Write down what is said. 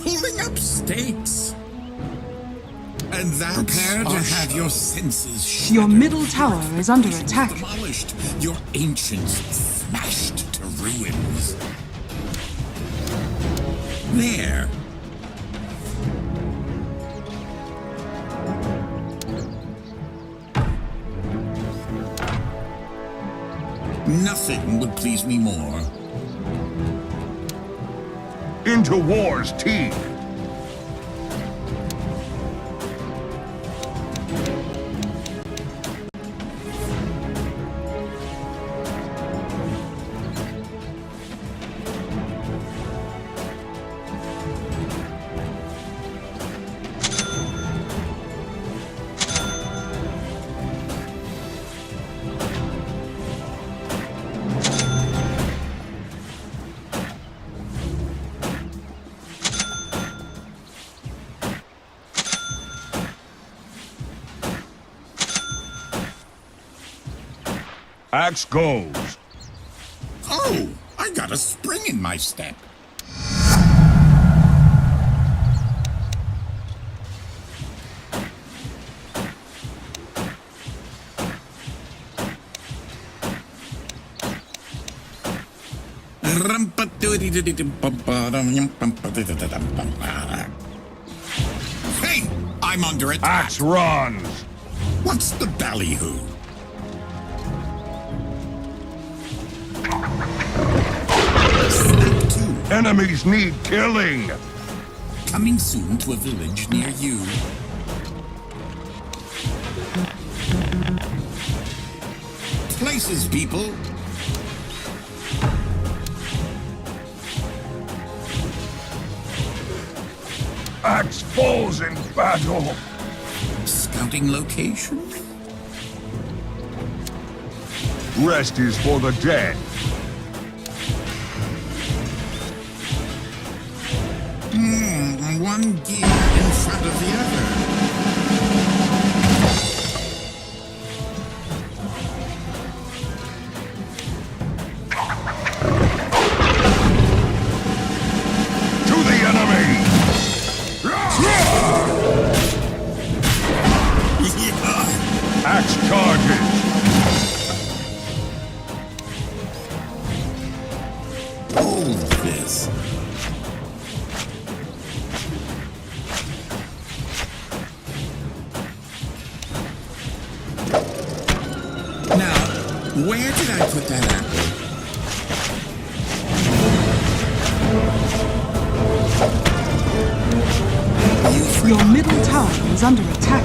pulling up stakes. And that's Prepare to have your senses shattered. Your middle tower is under attack. Demolished. Your ancients smashed to ruins. There. Nothing would please me more. Into war's teeth. Axe goes. Oh, I got a spring in my step. Hey, I'm under attack. Axe runs. What's the ballyhoo? Snap two. Enemies need killing. Coming soon to a village near you. Places, people. Axe falls in battle. Scouting location? Rest is for the dead. One gear in front of the other. To the enemy! Axe charges! Hold this. Now, where did I put that apple? Your middle tower is under attack.